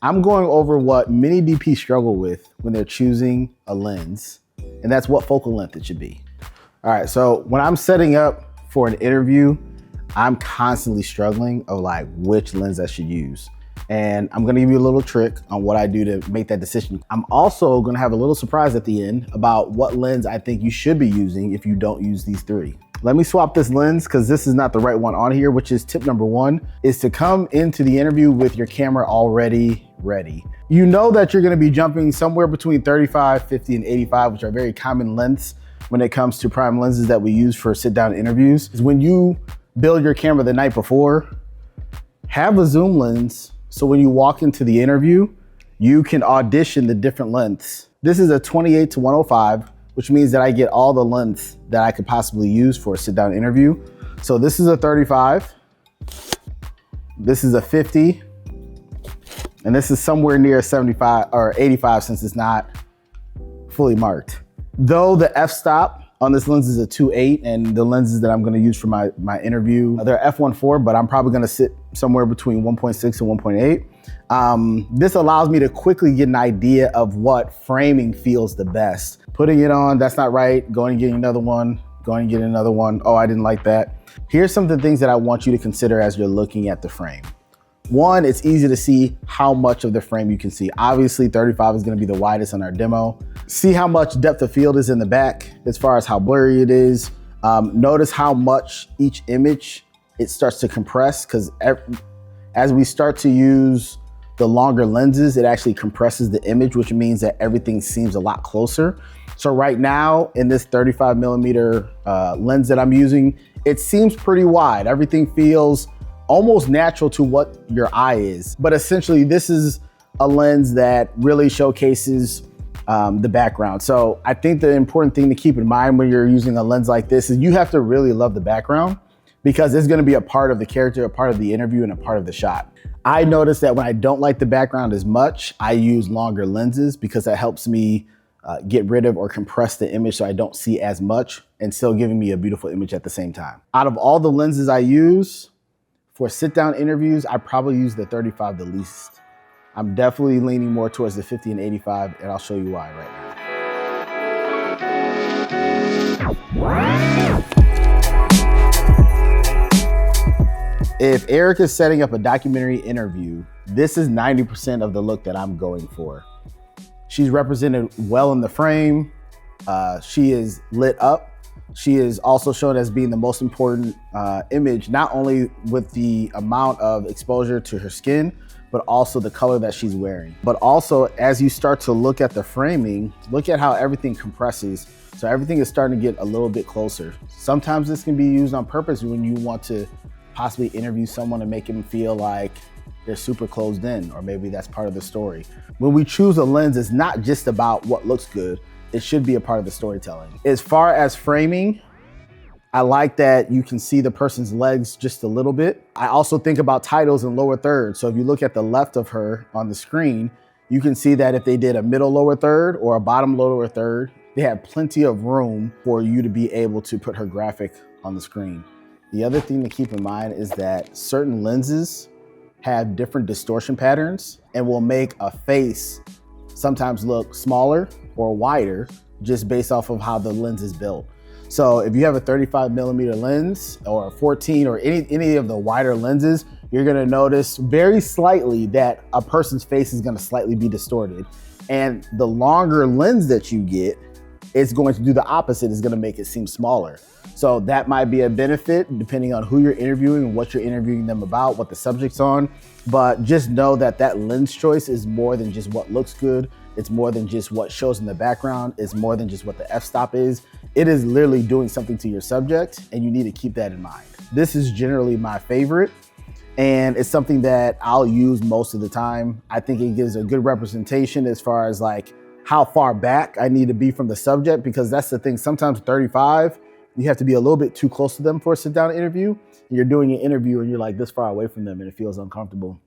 I'm going over what many DPs struggle with when they're choosing a lens, and that's what focal length it should be. All right, so when I'm setting up for an interview, I'm constantly struggling of like which lens I should use. And I'm gonna give you a little trick on what I do to make that decision. I'm also gonna have a little surprise at the end about what lens I think you should be using if you don't use these three. Let me swap this lens because this is not the right one on here, which is tip number one, is to come into the interview with your camera already ready. You know that you're gonna be jumping somewhere between 35, 50, and 85, which are very common lengths when it comes to prime lenses that we use for sit-down interviews. When you build your camera the night before, have a zoom lens so when you walk into the interview, you can audition the different lengths. This is a 28 to 105, which means that I get all the lengths that I could possibly use for a sit-down interview. So this is a 35, this is a 50, and this is somewhere near 75 or 85 since it's not fully marked. Though the f-stop on this lens is a 2.8, and the lenses that I'm gonna use for my interview, they're f1.4, but I'm probably gonna sit somewhere between 1.6 and 1.8. This allows me to quickly get an idea of what framing feels the best. Putting it on, that's not right, going and getting another one, going and getting another one, oh, I didn't like that. Here's some of the things that I want you to consider as you're looking at the frame. One, it's easy to see how much of the frame you can see. Obviously, 35 is gonna be the widest on our demo. See how much depth of field is in the back as far as how blurry it is. Notice how much each image, it starts to compress, because as we start to use the longer lenses, it actually compresses the image, which means that everything seems a lot closer. So right now, in this 35 millimeter lens that I'm using, it seems pretty wide. Everything feels almost natural to what your eye is. But essentially, this is a lens that really showcases the background. So I think the important thing to keep in mind when you're using a lens like this is you have to really love the background, because it's gonna be a part of the character, a part of the interview, and a part of the shot. I notice that when I don't like the background as much, I use longer lenses because that helps me get rid of or compress the image so I don't see as much and still giving me a beautiful image at the same time. Out of all the lenses I use for sit-down interviews, I probably use the 35 the least. I'm definitely leaning more towards the 50 and 85, and I'll show you why right now. If Eric is setting up a documentary interview, this is 90% of the look that I'm going for. She's represented well in the frame. She is lit up. She is also shown as being the most important image, not only with the amount of exposure to her skin, but also the color that she's wearing. But also, as you start to look at the framing, look at how everything compresses. So everything is starting to get a little bit closer. Sometimes this can be used on purpose when you want to possibly interview someone and make them feel like they're super closed in, or maybe that's part of the story. When we choose a lens, it's not just about what looks good, it should be a part of the storytelling. As far as framing, I like that you can see the person's legs just a little bit. I also think about titles and lower third. So if you look at the left of her on the screen, you can see that if they did a middle lower third or a bottom lower third, they have plenty of room for you to be able to put her graphic on the screen. The other thing to keep in mind is that certain lenses have different distortion patterns and will make a face sometimes look smaller or wider just based off of how the lens is built. So if you have a 35 millimeter lens or a 14 or any of the wider lenses, you're gonna notice very slightly that a person's face is gonna slightly be distorted. And the longer lens that you get, it's going to do the opposite, it's gonna make it seem smaller. So that might be a benefit depending on who you're interviewing and what you're interviewing them about, what the subject's on. But just know that that lens choice is more than just what looks good. It's more than just what shows in the background. It's more than just what the f-stop is. It is literally doing something to your subject, and you need to keep that in mind. This is generally my favorite, and it's something that I'll use most of the time. I think it gives a good representation as far as like how far back I need to be from the subject, because that's the thing. Sometimes 35, you have to be a little bit too close to them for a sit-down interview. You're doing an interview and you're like this far away from them and it feels uncomfortable.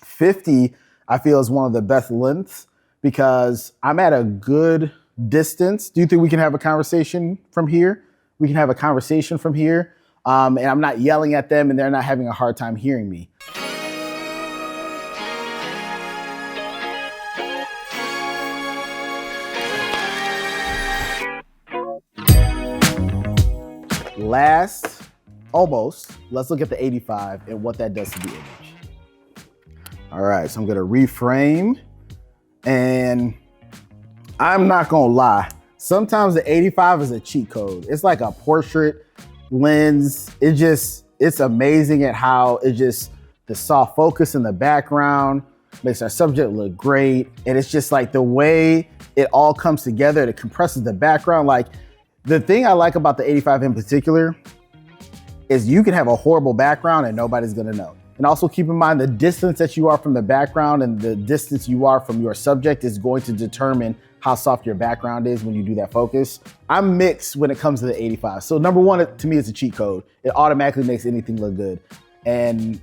50, I feel, is one of the best lengths because I'm at a good distance. Do you think we can have a conversation from here? We can have a conversation from here, and I'm not yelling at them and they're not having a hard time hearing me. last, almost, let's look at the 85 and what that does to the image. All right, so I'm gonna reframe, and I'm not gonna lie, sometimes the 85 is a cheat code. It's like a portrait lens. It's amazing at how the soft focus in the background makes our subject look great. And it's just like the way it all comes together, it compresses the background. Like, the thing I like about the 85 in particular is you can have a horrible background and nobody's gonna know. And also keep in mind the distance that you are from the background and the distance you are from your subject is going to determine how soft your background is when you do that focus. I'm mixed when it comes to the 85. So number one, to me, it's a cheat code. It automatically makes anything look good. And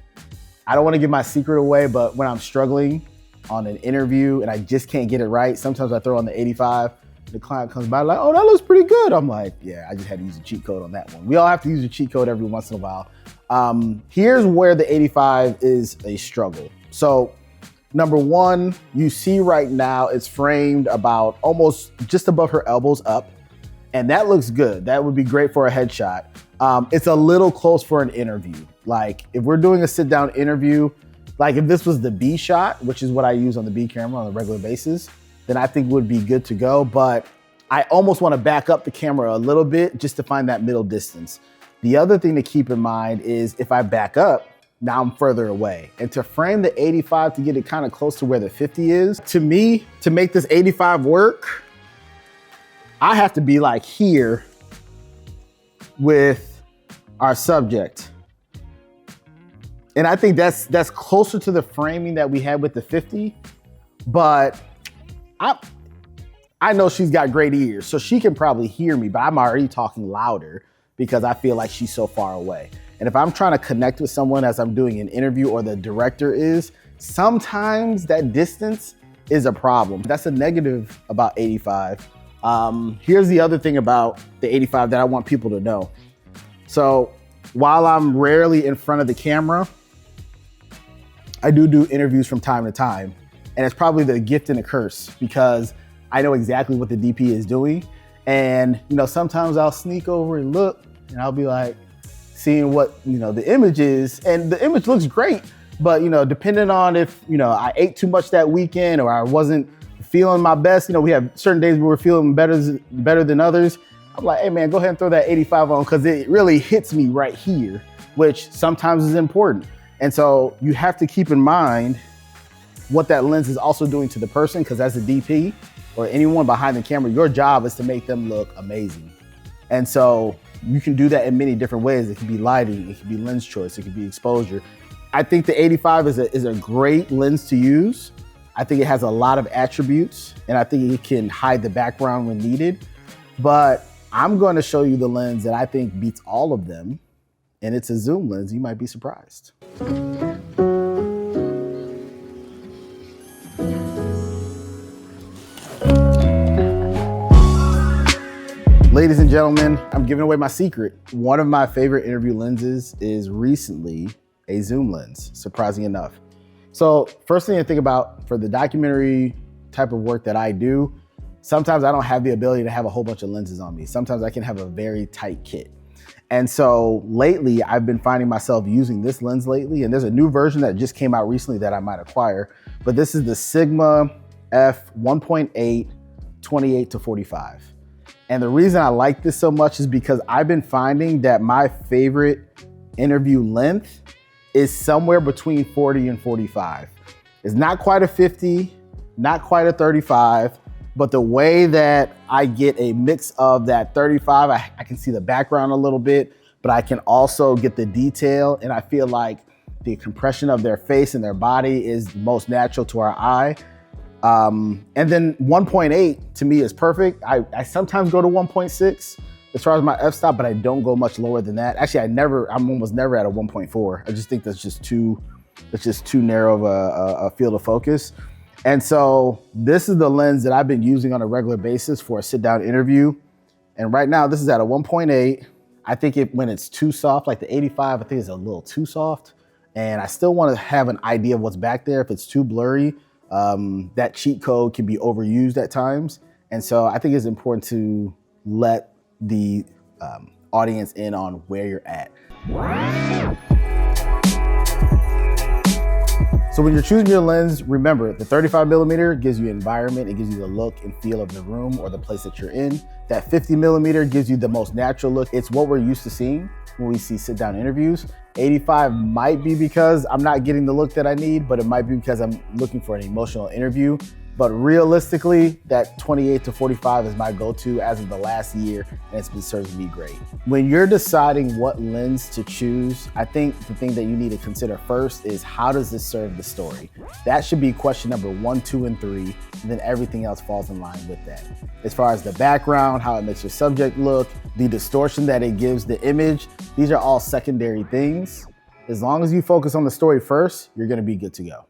I don't wanna give my secret away, but when I'm struggling on an interview and I just can't get it right, sometimes I throw on the 85, the client comes by like, oh, that looks pretty good. I'm like, yeah, I just had to use a cheat code on that one. We all have to use a cheat code every once in a while. Here's where the 85 is a struggle. So number one, you see right now it's framed about almost just above her elbows up, and that looks good. That would be great for a headshot. It's a little close for an interview. Like, if we're doing a sit down interview, like if this was the B shot, which is what I use on the B camera on a regular basis, then I think would be good to go. But I almost want to back up the camera a little bit just to find that middle distance. The other thing to keep in mind is if I back up, now I'm further away. And to frame the 85 to get it kind of close to where the 50 is, to me, to make this 85 work, I have to be like here with our subject. And I think that's closer to the framing that we had with the 50, but I know she's got great ears, so she can probably hear me, but I'm already talking louder because I feel like she's so far away. And if I'm trying to connect with someone as I'm doing an interview or the director is, sometimes that distance is a problem. That's a negative about 85. Here's the other thing about the 85 that I want people to know. So while I'm rarely in front of the camera, I do interviews from time to time. And it's probably the gift and the curse because I know exactly what the DP is doing. And, sometimes I'll sneak over and look and I'll be like, seeing what, the image is, and the image looks great, but, depending on if, I ate too much that weekend or I wasn't feeling my best, we have certain days where we're feeling better than others. I'm like, hey man, go ahead and throw that 85 on because it really hits me right here, which sometimes is important. And so you have to keep in mind what that lens is also doing to the person, because as a DP or anyone behind the camera, your job is to make them look amazing. And so you can do that in many different ways. It could be lighting, it could be lens choice, it could be exposure. I think the 85 is a great lens to use. I think it has a lot of attributes, and I think it can hide the background when needed. But I'm going to show you the lens that I think beats all of them, and it's a zoom lens. You might be surprised. Ladies and gentlemen, I'm giving away my secret. One of my favorite interview lenses is recently a zoom lens, surprising enough. So first thing to think about for the documentary type of work that I do, sometimes I don't have the ability to have a whole bunch of lenses on me. Sometimes I can have a very tight kit. And so lately I've been finding myself using this lens lately, and there's a new version that just came out recently that I might acquire, but this is the Sigma F 1.8 28-45. And the reason I like this so much is because I've been finding that my favorite interview length is somewhere between 40 and 45. It's not quite a 50, not quite a 35, but the way that I get a mix of that 35, I can see the background a little bit, but I can also get the detail, and I feel like the compression of their face and their body is most natural to our eye. And then 1.8 to me is perfect. I sometimes go to 1.6 as far as my f-stop, but I don't go much lower than that. Actually, I'm almost never at a 1.4. I just think that's just too narrow of a field of focus. And so this is the lens that I've been using on a regular basis for a sit-down interview. And right now this is at a 1.8. I think when it's too soft, like the 85, I think it's a little too soft. And I still want to have an idea of what's back there. If it's too blurry, that cheat code can be overused at times. And so I think it's important to let the audience in on where you're at. So when you're choosing your lens, remember the 35mm gives you environment, it gives you the look and feel of the room or the place that you're in. That 50mm gives you the most natural look. It's what we're used to seeing when we see sit down interviews. 85 might be because I'm not getting the look that I need, but it might be because I'm looking for an emotional interview. But realistically, that 28 to 45 is my go-to as of the last year, and it's been serving me great. When you're deciding what lens to choose, I think the thing that you need to consider first is how does this serve the story? That should be question number 1, 2, and 3, and then everything else falls in line with that. As far as the background, how it makes your subject look, the distortion that it gives the image, these are all secondary things. As long as you focus on the story first, you're gonna be good to go.